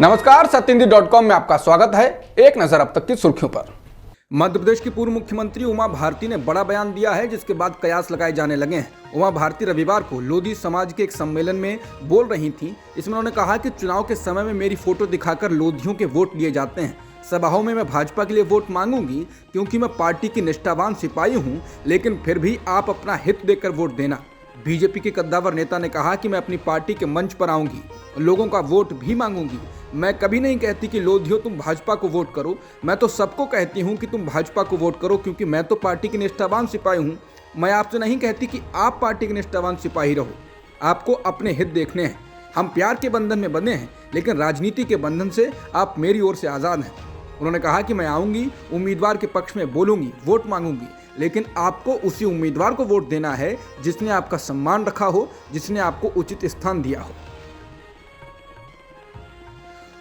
नमस्कार, सत्येंद्र.com में आपका स्वागत है। एक नजर अब तक की सुर्खियों पर। मध्य प्रदेश की पूर्व मुख्यमंत्री उमा भारती ने बड़ा बयान दिया है, जिसके बाद कयास लगाए जाने लगे हैं। उमा भारती रविवार को लोधी समाज के एक सम्मेलन में बोल रही थीं। इसमें उन्होंने कहा कि चुनाव के समय में मेरी फोटो दिखाकर लोधियों के वोट लिए जाते हैं। सभाओं में मैं भाजपा के लिए वोट मांगूंगी क्योंकि मैं पार्टी की निष्ठावान सिपाही हूं, लेकिन फिर भी आप अपना हित देकर वोट देना। बीजेपी के कद्दावर नेता ने कहा कि मैं अपनी पार्टी के मंच पर आऊंगी, लोगों का वोट भी मांगूंगी। मैं कभी नहीं कहती कि लोधियो तुम भाजपा को वोट करो, मैं तो सबको कहती हूं कि तुम भाजपा को वोट करो क्योंकि मैं तो पार्टी की निष्ठावान सिपाही हूं। मैं आपसे नहीं कहती कि आप पार्टी के निष्ठावान सिपाही रहो, आपको अपने हित देखने हैं। हम प्यार के बंधन में बंधे हैं, लेकिन राजनीति के बंधन से आप मेरी ओर से आज़ाद हैं। उन्होंने कहा कि मैं आऊँगी, उम्मीदवार के पक्ष में बोलूँगी, वोट मांगूंगी, लेकिन आपको उसी उम्मीदवार को वोट देना है जिसने आपका सम्मान रखा हो, जिसने आपको उचित स्थान दिया हो।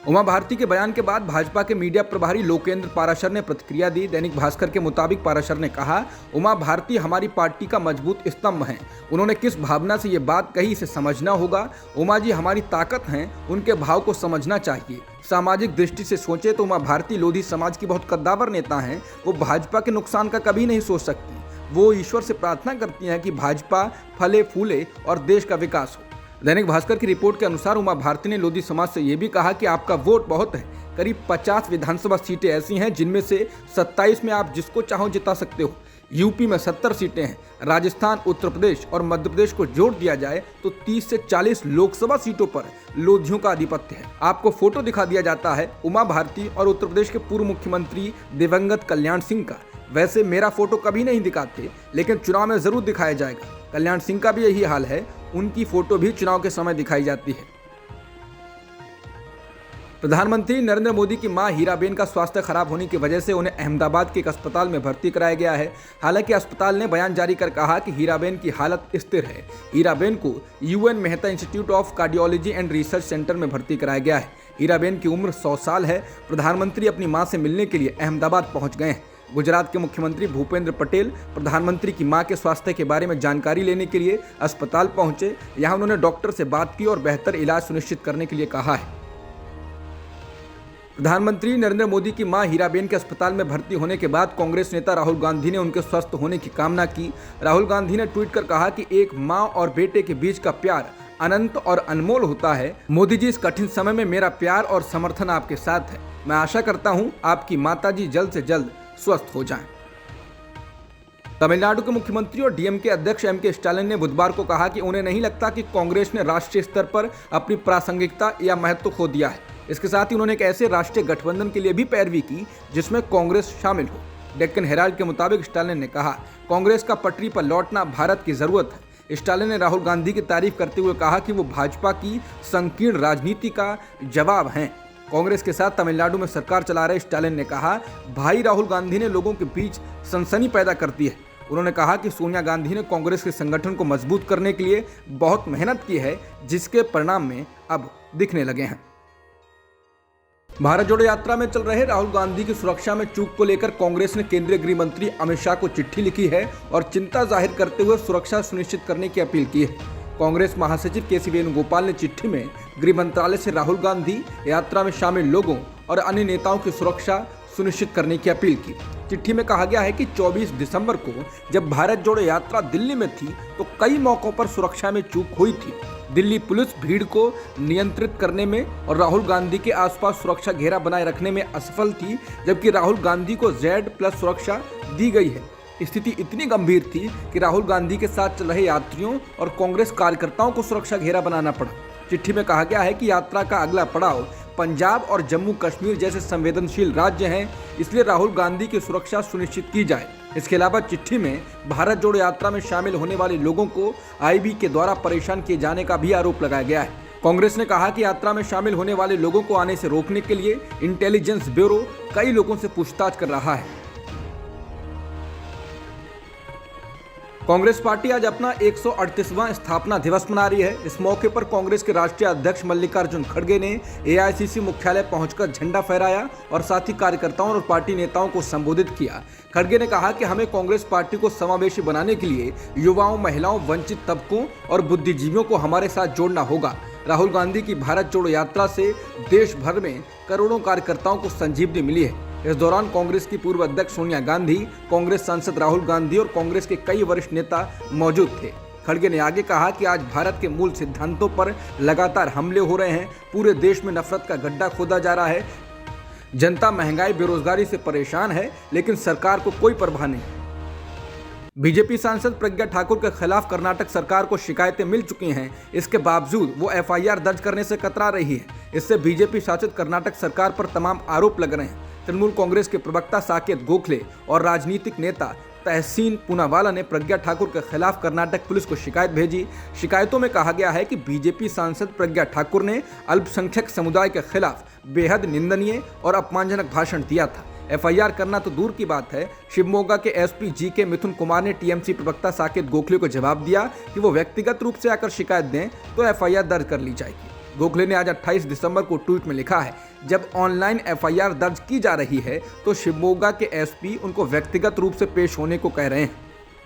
उमा भारती के बयान के बाद भाजपा के मीडिया प्रभारी लोकेंद्र पाराशर ने प्रतिक्रिया दी। दैनिक भास्कर के मुताबिक पाराशर ने कहा, उमा भारती हमारी पार्टी का मजबूत स्तंभ हैं। उन्होंने किस भावना से ये बात कही, इसे समझना होगा। उमा जी हमारी ताकत हैं, उनके भाव को समझना चाहिए। सामाजिक दृष्टि से सोचे तो उमा भारती लोधी समाज की बहुत कद्दावर नेता हैं। वो भाजपा के नुकसान का कभी नहीं सोच सकती। वो ईश्वर से प्रार्थना करती हैं कि भाजपा फले फूले और देश का विकास हो। दैनिक भास्कर की रिपोर्ट के अनुसार उमा भारती ने लोधी समाज से यह भी कहा कि आपका वोट बहुत है। करीब 50 विधानसभा सीटें ऐसी हैं जिनमें से 27 में आप जिसको चाहो जिता सकते हो। यूपी में 70 सीटें हैं। राजस्थान, उत्तर प्रदेश और मध्य प्रदेश को जोड़ दिया जाए तो 30 से 40 लोकसभा सीटों पर लोधियों का आधिपत्य है। आपको फोटो दिखा दिया जाता है उमा भारती और उत्तर प्रदेश के पूर्व मुख्यमंत्री दिवंगत कल्याण सिंह का। वैसे मेरा फोटो कभी नहीं दिखाते, लेकिन चुनाव में जरूर दिखाया जाएगा। कल्याण सिंह का भी यही हाल है, उनकी फोटो भी चुनाव के समय दिखाई जाती है। प्रधानमंत्री नरेंद्र मोदी की मां हीराबेन का स्वास्थ्य खराब होने की वजह से उन्हें अहमदाबाद के एक अस्पताल में भर्ती कराया गया है। हालांकि अस्पताल ने बयान जारी कर कहा कि हीराबेन की हालत स्थिर है। हीराबेन को UN Mehta institute of cardiology and research centre में भर्ती कराया गया है। हीराबेन की उम्र 100 साल है। प्रधानमंत्री अपनी मां से मिलने के लिए अहमदाबाद पहुंच गए हैं। गुजरात के मुख्यमंत्री भूपेंद्र पटेल प्रधानमंत्री की मां के स्वास्थ्य के बारे में जानकारी लेने के लिए अस्पताल पहुंचे। यहां उन्होंने डॉक्टर से बात की और बेहतर इलाज सुनिश्चित करने के लिए कहा है। प्रधानमंत्री नरेंद्र मोदी की मां हीराबेन के अस्पताल में भर्ती होने के बाद कांग्रेस नेता राहुल गांधी ने उनके स्वस्थ होने की कामना की। राहुल गांधी ने ट्वीट कर कहा कि एक मां और बेटे के बीच का प्यार अनंत और अनमोल होता है। मोदी जी, इस कठिन समय में मेरा प्यार और समर्थन आपके साथ है। मैं आशा करता हूं आपकी माताजी जल्द से जल्द स्वस्थ हो जाएं। तमिलनाडु के मुख्यमंत्री और डीएमके अध्यक्ष एमके स्टालिन ने बुधवार को कहा कि उन्हें नहीं लगता कि कांग्रेस ने राष्ट्रीय स्तर पर अपनी प्रासंगिकता या महत्व खो दिया है। इसके साथ ही उन्होंने एक ऐसे राष्ट्रीय गठबंधन के लिए भी पैरवी की जिसमें कांग्रेस शामिल हो। डेक्कन हेराल्ड के मुताबिक स्टालिन ने कहा, कांग्रेस का पटरी पर लौटना भारत की जरूरत है। स्टालिन ने राहुल गांधी की तारीफ करते हुए कहा कि वो भाजपा की संकीर्ण राजनीति का जवाब हैं। कांग्रेस के साथ तमिलनाडु में सरकार चला रहे स्टालिन ने कहा, भाई राहुल गांधी ने लोगों के बीच सनसनी पैदा कर दी है। उन्होंने कहा कि सोनिया गांधी ने कांग्रेस के संगठन को मजबूत करने के लिए बहुत मेहनत की है, जिसके परिणाम में अब दिखने लगे हैं। भारत जोड़ो यात्रा में चल रहे राहुल गांधी की सुरक्षा में चूक को लेकर कांग्रेस ने केंद्रीय गृह मंत्री अमित शाह को चिट्ठी लिखी है और चिंता जाहिर करते हुए सुरक्षा सुनिश्चित करने की अपील की है। कांग्रेस महासचिव केसी वेणुगोपाल ने चिट्ठी में गृह मंत्रालय से राहुल गांधी यात्रा में शामिल लोगों और अन्य नेताओं की सुरक्षा सुनिश्चित करने की अपील की। चिट्ठी में कहा गया है कि 24 दिसंबर को जब भारत जोड़ो यात्रा दिल्ली में थी तो कई मौकों पर सुरक्षा में चूक हुई थी। दिल्ली पुलिस भीड़ को नियंत्रित करने में और राहुल गांधी के आसपास सुरक्षा घेरा बनाए रखने में असफल थी, जबकि राहुल गांधी को Z+ सुरक्षा दी गई है। स्थिति इतनी गंभीर थी कि राहुल गांधी के साथ चल रहे यात्रियों और कांग्रेस कार्यकर्ताओं को सुरक्षा घेरा बनाना पड़ा। चिट्ठी में कहा गया है कि यात्रा का अगला पड़ाव पंजाब और जम्मू कश्मीर जैसे संवेदनशील राज्य हैं, इसलिए राहुल गांधी की सुरक्षा सुनिश्चित की जाए। इसके अलावा चिट्ठी में भारत जोड़ो यात्रा में शामिल होने वाले लोगों को आईबी के द्वारा परेशान किए जाने का भी आरोप लगाया गया है। कांग्रेस ने कहा कि यात्रा में शामिल होने वाले लोगों को आने से रोकने के लिए इंटेलिजेंस ब्यूरो कई लोगों से पूछताछ कर रहा है। कांग्रेस पार्टी आज अपना 138वां स्थापना दिवस मना रही है। इस मौके पर कांग्रेस के राष्ट्रीय अध्यक्ष मल्लिकार्जुन खड़गे ने एआईसीसी मुख्यालय पहुंचकर झंडा फहराया और साथ ही कार्यकर्ताओं और पार्टी नेताओं को संबोधित किया। खड़गे ने कहा कि हमें कांग्रेस पार्टी को समावेशी बनाने के लिए युवाओं, महिलाओं, वंचित तबकों और बुद्धिजीवियों को हमारे साथ जोड़ना होगा। राहुल गांधी की भारत जोड़ो यात्रा से देश भर में करोड़ों कार्यकर्ताओं को संजीवनी मिली है। इस दौरान कांग्रेस की पूर्व अध्यक्ष सोनिया गांधी, कांग्रेस सांसद राहुल गांधी और कांग्रेस के कई वरिष्ठ नेता मौजूद थे। खड़गे ने आगे कहा कि आज भारत के मूल सिद्धांतों पर लगातार हमले हो रहे हैं। पूरे देश में नफरत का गड्ढा खोदा जा रहा है। जनता महंगाई, बेरोजगारी से परेशान है, लेकिन सरकार को कोई परवाह नहीं। बीजेपी सांसद प्रज्ञा ठाकुर के खिलाफ कर्नाटक सरकार को शिकायतें मिल चुकी हैं। इसके बावजूद वो एफआईआर दर्ज करने से कतरा रही है। इससे बीजेपी शासित कर्नाटक सरकार पर तमाम आरोप लग रहे हैं। तृणमूल कांग्रेस के प्रवक्ता साकेत गोखले और राजनीतिक नेता तहसीन पूनावाला ने प्रज्ञा ठाकुर के खिलाफ कर्नाटक पुलिस को शिकायत भेजी। शिकायतों में कहा गया है कि बीजेपी सांसद प्रज्ञा ठाकुर ने अल्पसंख्यक समुदाय के खिलाफ बेहद निंदनीय और अपमानजनक भाषण दिया था। एफआईआर करना तो दूर की बात है। शिवमोगा के एसपी जीके मिथुन कुमार ने टीएमसी प्रवक्ता साकेत गोखले को जवाब दिया कि वो व्यक्तिगत रूप से आकर शिकायत दें तो एफआईआर दर्ज कर ली जाएगी। गोखले ने आज 28 दिसंबर को ट्वीट में लिखा है, जब ऑनलाइन एफआईआर दर्ज की जा रही है तो शिवमोगा के एसपी उनको व्यक्तिगत रूप से पेश होने को कह रहे हैं।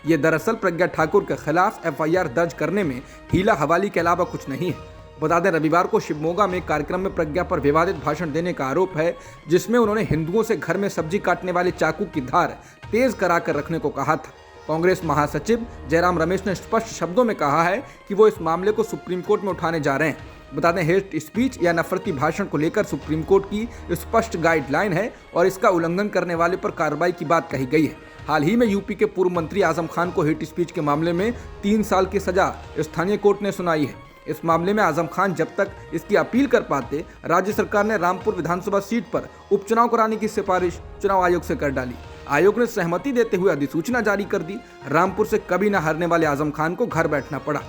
ये दरअसल प्रज्ञा ठाकुर के खिलाफ एफआईआर दर्ज करने में हीला हवाली के अलावा कुछ नहीं है। बता दें, रविवार को शिवमोगा में कार्यक्रम में प्रज्ञा पर विवादित भाषण देने का आरोप है, जिसमें उन्होंने हिंदुओं से घर में सब्जी काटने वाले चाकू की धार तेज कराकर रखने को कहा था। कांग्रेस महासचिव जयराम रमेश ने स्पष्ट शब्दों में कहा है कि वो इस मामले को सुप्रीम कोर्ट में उठाने जा रहे हैं। बता दें, हेट स्पीच या नफरती भाषण को लेकर सुप्रीम कोर्ट की स्पष्ट गाइडलाइन है और इसका उल्लंघन करने वाले पर कार्रवाई की बात कही गई है। हाल ही में यूपी के पूर्व मंत्री आजम खान को हेट स्पीच के मामले में 3 साल की सजा स्थानीय कोर्ट ने सुनाई है। इस मामले में आजम खान जब तक इसकी अपील कर पाते, राज्य सरकार ने रामपुर विधानसभा सीट पर उपचुनाव कराने की सिफारिश चुनाव आयोग से कर डाली। आयोग ने सहमति देते हुए अधिसूचना जारी कर दी। रामपुर से कभी न हारने वाले आजम खान को घर बैठना पड़ा।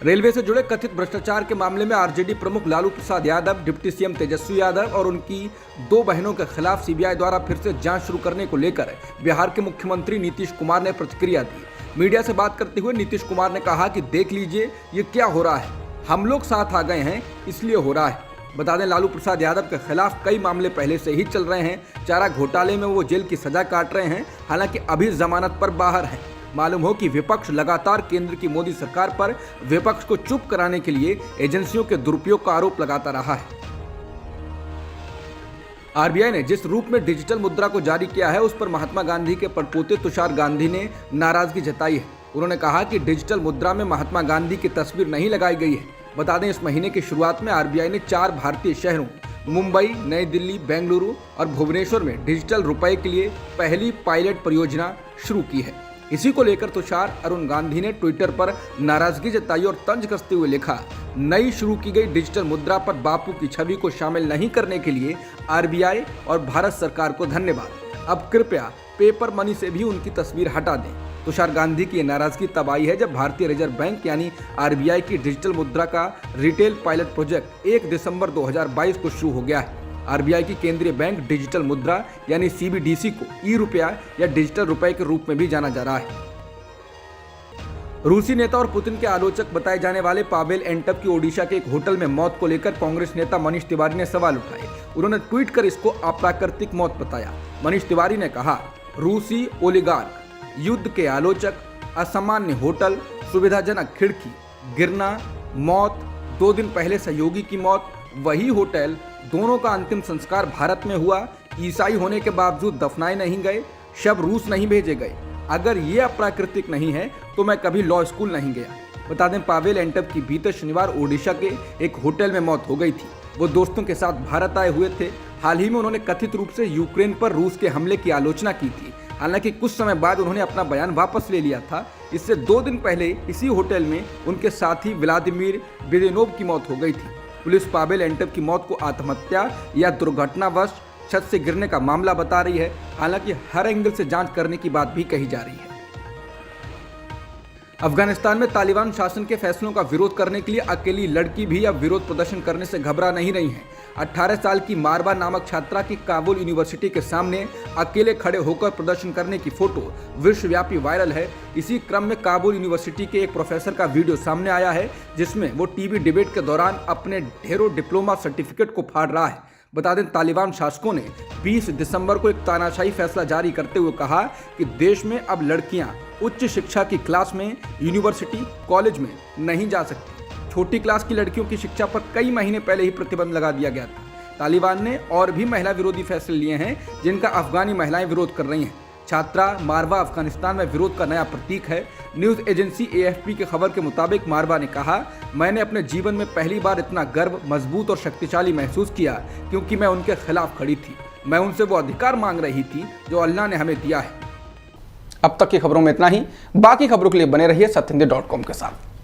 रेलवे से जुड़े कथित भ्रष्टाचार के मामले में आरजेडी प्रमुख लालू प्रसाद यादव, डिप्टी सीएम तेजस्वी यादव और उनकी 2 बहनों के खिलाफ सीबीआई द्वारा फिर से जांच शुरू करने को लेकर बिहार के मुख्यमंत्री नीतीश कुमार ने प्रतिक्रिया दी। मीडिया से बात करते हुए नीतीश कुमार ने कहा कि देख लीजिए ये क्या हो रहा है, हम लोग साथ आ गए हैं इसलिए हो रहा है। बता दें, लालू प्रसाद यादव के खिलाफ कई मामले पहले से ही चल रहे हैं। चारा घोटाले में वो जेल की सजा काट रहे हैं, हालांकि अभी जमानत पर बाहर हैं। मालूम हो कि विपक्ष लगातार केंद्र की मोदी सरकार पर विपक्ष को चुप कराने के लिए एजेंसियों के दुरुपयोग का आरोप लगाता रहा है। आरबीआई ने जिस रूप में डिजिटल मुद्रा को जारी किया है, उस पर महात्मा गांधी के पड़पोते तुषार गांधी ने नाराजगी जताई है। उन्होंने कहा कि डिजिटल मुद्रा में महात्मा गांधी की तस्वीर नहीं लगाई गई है। बता दें, इस महीने की शुरुआत में आरबीआई ने 4 भारतीय शहरों मुंबई, नई दिल्ली, बेंगलुरु और भुवनेश्वर में डिजिटल रुपए के लिए पहली पायलट परियोजना शुरू की है। इसी को लेकर तुषार अरुण गांधी ने ट्विटर पर नाराजगी जताई और तंज कसते हुए लिखा, नई शुरू की गई डिजिटल मुद्रा पर बापू की छवि को शामिल नहीं करने के लिए आरबीआई और भारत सरकार को धन्यवाद। अब कृपया पेपर मनी से भी उनकी तस्वीर हटा दें। तुषार गांधी की नाराजगी तब आई है जब भारतीय रिजर्व बैंक यानी आरबीआई की डिजिटल मुद्रा का रिटेल पायलट प्रोजेक्ट 1 दिसंबर 2022 को शुरू हो गया है। आरबीआई की केंद्रीय बैंक डिजिटल मुद्रा यानी सीबीडीसी को ई-रुपया या डिजिटल रुपए के रूप में भी जाना जा रहा है। रूसी नेता और पुतिन के आलोचक बताए जाने वाले पावेल एंटप की ओडिशा के एक होटल में मौत को लेकर कांग्रेस नेता मनीष तिवारी ने सवाल उठाए। उन्होंने ट्वीट कर इसको अप्राकृतिक मौत बताया। मनीष तिवारी ने कहा, रूसी ओलिगार्क, युद्ध के आलोचक, असामान्य होटल, सुविधाजनक खिड़की, गिरना, मौत, 2 दिन पहले सहयोगी की मौत, वही होटल, दोनों का अंतिम संस्कार भारत में हुआ, ईसाई होने के बावजूद दफनाए नहीं गए, शव रूस नहीं भेजे गए। अगर ये अप्राकृतिक नहीं है तो मैं कभी लॉ स्कूल नहीं गया। बता दें, पावेल एंटप की बीते शनिवार ओडिशा के एक होटल में मौत हो गई थी। वो दोस्तों के साथ भारत आए हुए थे। हाल ही में उन्होंने कथित रूप से यूक्रेन पर रूस के हमले की आलोचना की थी। हालांकि कुछ समय बाद उन्होंने अपना बयान वापस ले लिया था। इससे 2 दिन पहले इसी होटल में उनके साथी व्लादिमीर बेदेनोव की मौत हो गई थी। पुलिस पावेल एंटप की मौत को आत्महत्या या दुर्घटनावश छत से गिरने का मामला बता रही है। हालांकि हर एंगल से जांच करने की बात भी कही जा रही है। अफगानिस्तान में तालिबान शासन के फैसलों का विरोध करने के लिए अकेली लड़की भी अब विरोध प्रदर्शन करने से घबरा नहीं रही है। 18 साल की मारवा नामक छात्रा की काबुल यूनिवर्सिटी के सामने अकेले खड़े होकर प्रदर्शन करने की फोटो विश्वव्यापी वायरल है। इसी क्रम में काबुल यूनिवर्सिटी के एक प्रोफेसर का वीडियो सामने आया है, जिसमें वो टीवी डिबेट के दौरान अपने ढेरों डिप्लोमा सर्टिफिकेट को फाड़ रहा है। बता दें, तालिबान शासकों ने 20 दिसंबर को एक तानाशाही फैसला जारी करते हुए कहा कि देश में अब लड़कियां उच्च शिक्षा की क्लास में यूनिवर्सिटी कॉलेज में नहीं जा सकती। छोटी क्लास की लड़कियों की शिक्षा पर कई महीने पहले ही प्रतिबंध लगा दिया गया था। तालिबान ने और भी महिला विरोधी फैसले लिए हैं जिनका अफगानी महिलाएं विरोध कर रही हैं। छात्रा मारवा अफगानिस्तान में विरोध का नया प्रतीक है। न्यूज़ एजेंसी AFP की खबर के मुताबिक मारवा ने कहा, मैंने अपने जीवन में पहली बार इतना गर्व, मजबूत और शक्तिशाली महसूस किया क्योंकि मैं उनके खिलाफ खड़ी थी। मैं उनसे वो अधिकार मांग रही थी जो अल्लाह ने हमें दिया है। अब तक की खबरों में इतना ही। बाकी खबरों के लिए बने रहिए सत्यहिंदी.com के साथ।